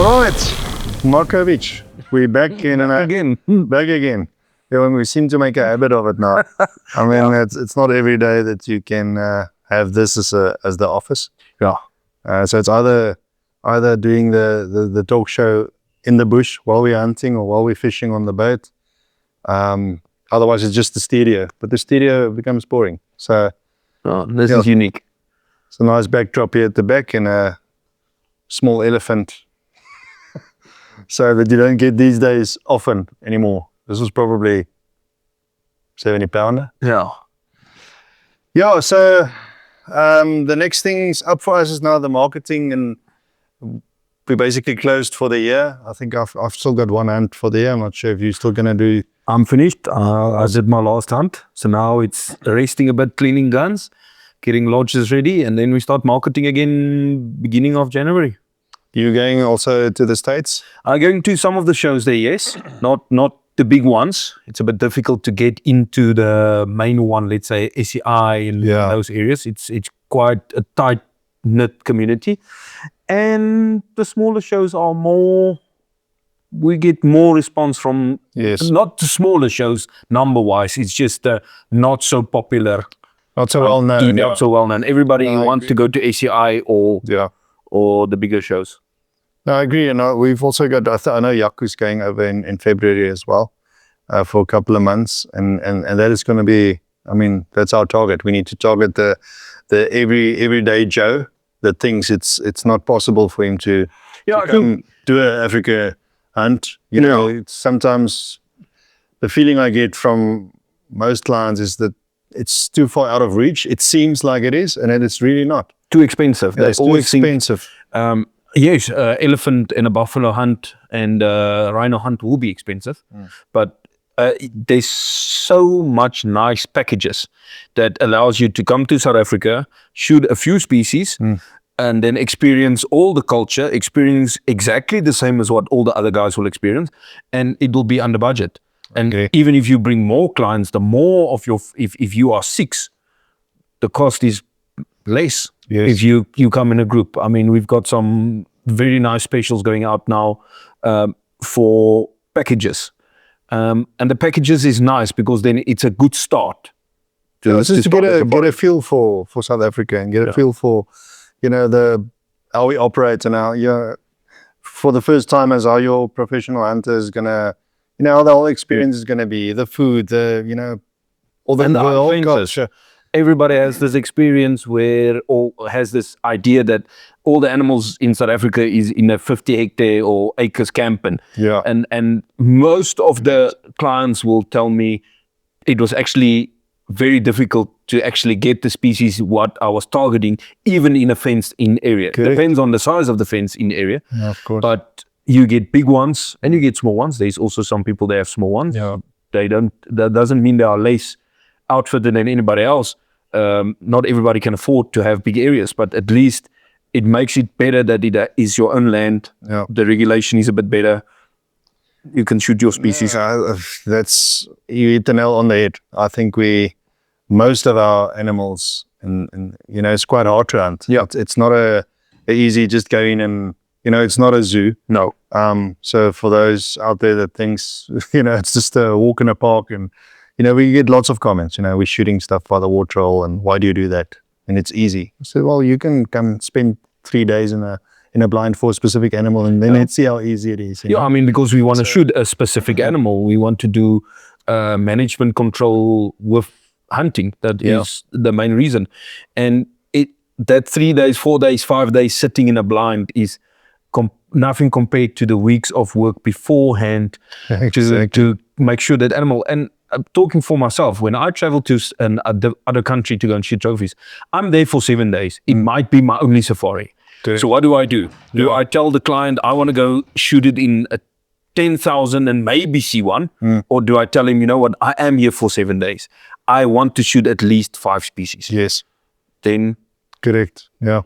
Right, Markovic, we're back in back again. Yeah, we seem to make a habit of it now. I mean, it's not every day that you can have this as the office. Yeah. So it's either doing the talk show in the bush while we're hunting or while we're fishing on the boat. Otherwise, it's just the studio. But the studio becomes boring. So this is unique. It's a nice backdrop here at the back and a small elephant. So that you don't get these days often anymore. This was probably 70-pounder. Yeah. Yeah, so the next things up for us is now the marketing, and we basically closed for the year. I think I've still got one hunt for the year. I'm not sure if you're still going to do. I'm finished. I did my last hunt. So now it's resting a bit, cleaning guns, getting lodges ready, and then we start marketing again beginning of January. You going also to the States? I'm going to some of the shows there, yes. Not the big ones. It's a bit difficult to get into the main one, let's say SEI and those areas. It's quite a tight-knit community. And the smaller shows are more, we get more response from, not the smaller shows number-wise, it's just not so popular. Not so well known. Not so well known. Everybody wants to go to SEI or the bigger shows. No, I agree. And we've also got, I know 𝗥𝗲𝗹's going over in February as well for a couple of months. And that is going to be, I mean, that's our target. We need to target the everyday Joe that thinks it's not possible for him to come do an Africa hunt. You know, it's sometimes the feeling I get from most clients is that it's too far out of reach. It seems like it is, and it's really not. Too expensive. It's too expensive. Yes, elephant and a buffalo hunt and rhino hunt will be expensive, but there's so much nice packages that allows you to come to South Africa, shoot a few species, and then experience all the culture, experience exactly the same as what all the other guys will experience, and it will be under budget. And even if you bring more clients, the more of your, if you are 6, the cost is less. If you come in a group. I mean, we've got some very nice specials going out now for packages. And the packages is nice because then it's a good start. Just to get a feel for South Africa and get a feel for, you know, how we operate and how, for the first time as how your professional hunter is going to, you know, how the whole experience is going to be, the food, all the whole culture. Everybody has this experience or has this idea that all the animals in South Africa is in a 50-hectare or acres camp. And most of the clients will tell me it was actually very difficult to actually get the species what I was targeting, even in a fenced-in area. Depends on the size of the fenced-in area. Yeah, of course. But you get big ones and you get small ones. There's also some people that have small ones. Yeah. That doesn't mean they are less outfitted than anybody else. Not everybody can afford to have big areas, but at least it makes it better that it is your own land. Yeah. The regulation is a bit better. You can shoot your species. That's, you hit the nail on the head. I think most of our animals, and you know, it's quite hard to hunt. Yeah. It's not a easy just go in and, you know, it's not a zoo. No. So for those out there that thinks, you know, it's just a walk in a park, and you know, we get lots of comments, you know, we're shooting stuff by the water hole and why do you do that? And it's easy. I said, well, you can come spend 3 days in a blind for a specific animal and then let's see how easy it is. I mean, because we want to shoot a specific animal. We want to do management control with hunting. That is the main reason. And that 3 days, 4 days, 5 days sitting in a blind is nothing compared to the weeks of work beforehand to make sure that animal. And I'm talking for myself. When I travel to another country to go and shoot trophies, I'm there for 7 days. It might be my only safari. So what do? Do I tell the client I want to go shoot it in a 10,000 and maybe see one? Or do I tell him, you know what, I am here for 7 days. I want to shoot at least 5 species. Yes. Then. Correct. Yeah.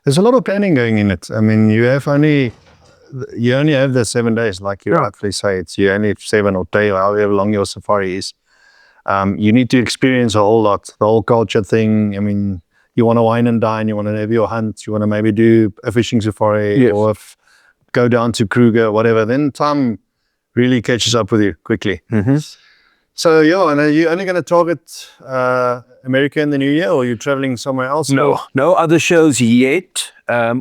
There's a lot of planning going in it. I mean, you only have the 7 days, like you rightfully say. You only have 7 or 10, however long your safari is. You need to experience a whole lot, the whole culture thing. I mean, you want to wine and dine, you want to have your hunt, you want to maybe do a fishing safari or go down to Kruger, whatever, then time really catches up with you quickly. So yeah, and are you only going to target America in the new year, or are you traveling somewhere else? No other shows yet.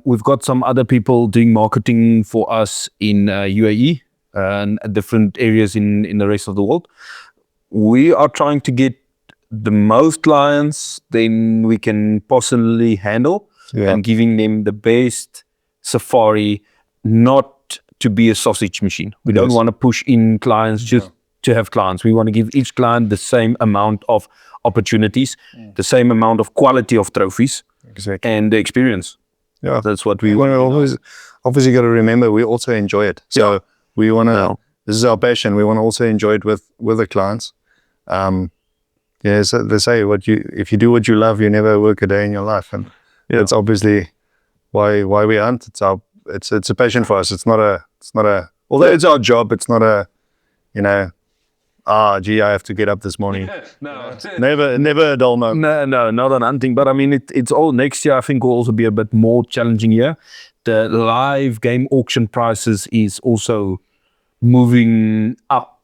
We've got some other people doing marketing for us in UAE and different areas in the rest of the world. We are trying to get the most clients then we can possibly handle, and giving them the best safari, not to be a sausage machine. We don't want to push in clients just to have clients. We want to give each client the same amount of opportunities, the same amount of quality of trophies, and the experience. Yeah, that's what we want. Obviously got to remember we also enjoy it. So we want to. This is our passion. We want to also enjoy it with the clients. Yeah, so they say if you do what you love, you never work a day in your life, and that's obviously why we hunt. It's a passion for us. It's not a although it's our job. It's not a, you know, gee, I have to get up this morning. No, never a dull moment. No, not on hunting. But I mean, it's all next year. I think will also be a bit more challenging year. The live game auction prices is also moving up.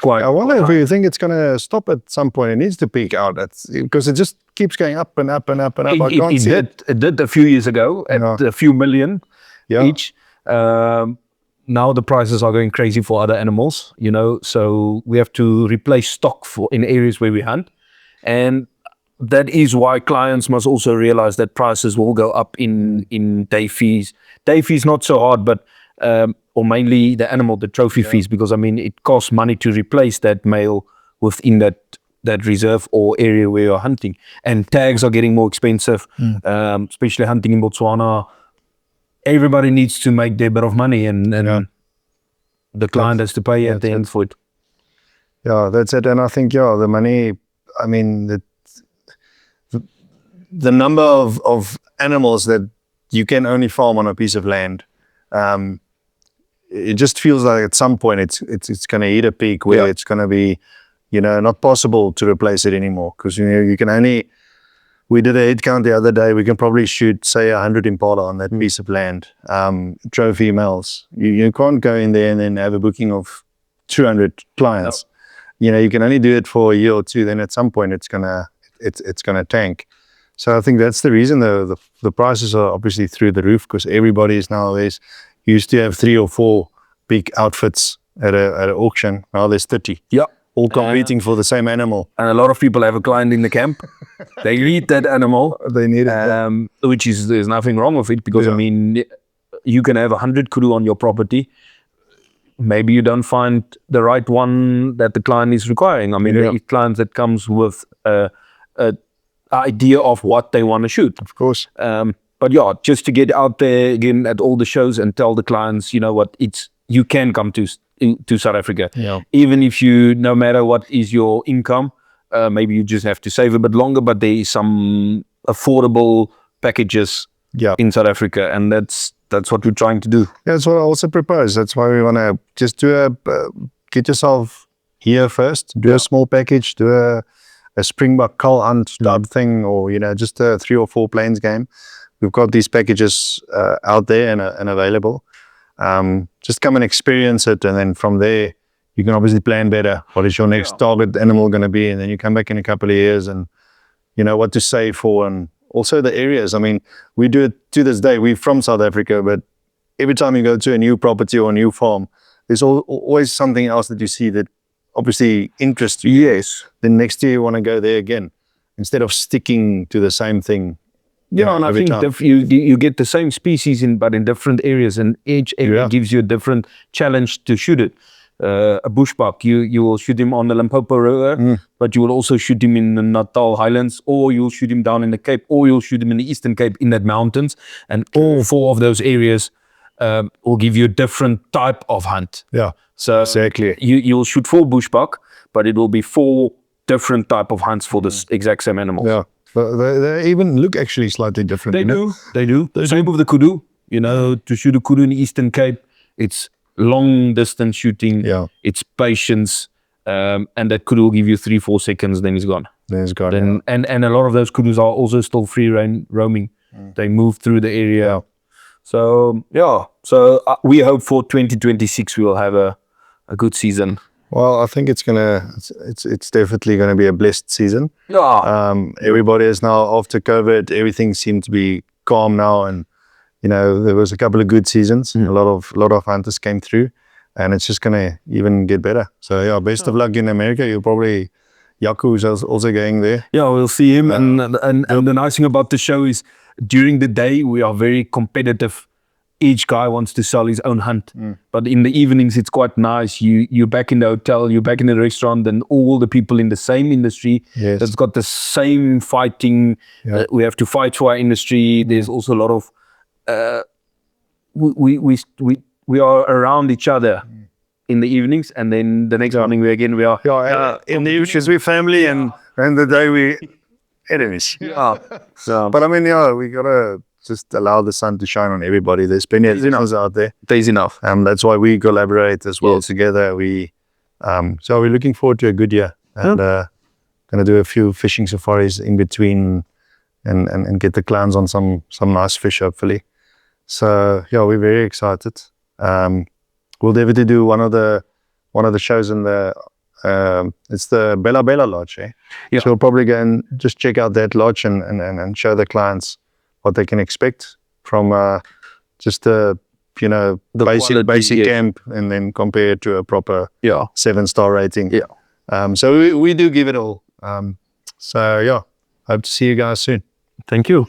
I wonder if you think it's going to stop at some point. It needs to peak out because it just keeps going up and up and up and up. It did a few years ago at a few million each. Now the prices are going crazy for other animals, you know, so we have to replace stock in areas where we hunt. And that is why clients must also realize that prices will go up in day fees. Day fees not so hard, but or mainly the animal, the trophy fees, because I mean it costs money to replace that male within that reserve or area where you're hunting. And tags are getting more expensive, especially hunting in Botswana. Everybody needs to make their bit of money, and the client has to pay at the end for it. Yeah, that's it. And I think the money. I mean the number of animals that you can only farm on a piece of land. It just feels like at some point it's going to hit a peak where it's going to be, you know, not possible to replace it anymore, because you know you can only. We did a head count the other day. We can probably shoot, say, 100 impala on that piece of land. Trophy males. You can't go in there and then have a booking of 200 clients. You know, you can only do it for a year or two. Then at some point it's gonna tank. So I think that's the reason the prices are obviously through the roof, because everybody is nowadays used to have 3 or 4 big outfits at an auction. Now there's 30. Yeah. All competing for the same animal. And a lot of people have a client in the camp. They need that animal. They need it. Which is, there's nothing wrong with it, because I mean, you can have 100 kudu on your property. Maybe you don't find the right one that the client is requiring. I mean, there are clients that comes with a idea of what they want to shoot. Of course. But yeah, just to get out there again at all the shows and tell the clients, you know what, you can come to South Africa. Even if no matter what is your income, maybe you just have to save a bit longer, but there is some affordable packages in South Africa, and that's what we're trying to do. Yeah, that's what I also propose. That's why we want to just do get yourself here first, do a small package, do a springbok cull hunt type thing, or, you know, just a 3 or 4 plains game. We've got these packages out there and available. Just come and experience it, and then from there you can obviously plan better. What is your next target animal going to be? And then you come back in a couple of years and you know what to save for, and also the areas. I mean, we do it to this day. We're from South Africa, but every time you go to a new property or a new farm, there's always something else that you see that obviously interests you. Yes. Then next year you want to go there again, instead of sticking to the same thing. Yeah, and I think you get the same species but in different areas, and each area gives you a different challenge to shoot it. A bushbuck, you will shoot him on the Limpopo River, but you will also shoot him in the Natal Highlands, or you'll shoot him down in the Cape, or you'll shoot him in the Eastern Cape in that mountains, and all 4 of those areas will give you a different type of hunt. Yeah, so exactly. You'll shoot 4 bushbuck, but it will be 4 different type of hunts for this exact same animal. Yeah. But they even look actually slightly different. They do. Same with the kudu. You know, to shoot a kudu in the Eastern Cape, it's long distance shooting. Yeah. It's patience, and that kudu will give you 3-4 seconds, then he's gone. Then he's gone. And a lot of those kudus are also still free roaming. They move through the area. So yeah, so we hope for 2026 we will have a good season. Well, I think it's definitely gonna be a blessed season. Yeah. Everybody is now after COVID. Everything seemed to be calm now, and you know there was a couple of good seasons. A lot of hunters came through, and it's just gonna even get better. So yeah, best of luck in America. You'll probably 𝘖𝗏𝗏 is also going there. Yeah, we'll see him. And the nice thing about the show is during the day we are very competitive. Each guy wants to sell his own hunt, but in the evenings it's quite nice. You're back in the hotel, you're back in the restaurant, and all the people in the same industry that's got the same fighting. We have to fight for our industry. There's also a lot of we are around each other in the evenings, and then the next morning we are in the evenings we're family, and the day we enemies. So, but I mean, we gotta just allow the sun to shine on everybody. There's plenty of things out there. There's enough. That's why we collaborate as well together. So we're looking forward to a good year, and gonna do a few fishing safaris in between, and get the clans on some nice fish hopefully. So yeah, we're very excited. We'll definitely do one of the shows in the it's the 𝗲𝗏𝗶𝗏 Lodge. So we'll probably go and just check out that lodge and show the clients what they can expect from just the basic camp, and then compare it to a proper 7-star rating. So we do give it all. So yeah, hope to see you guys soon. Thank you.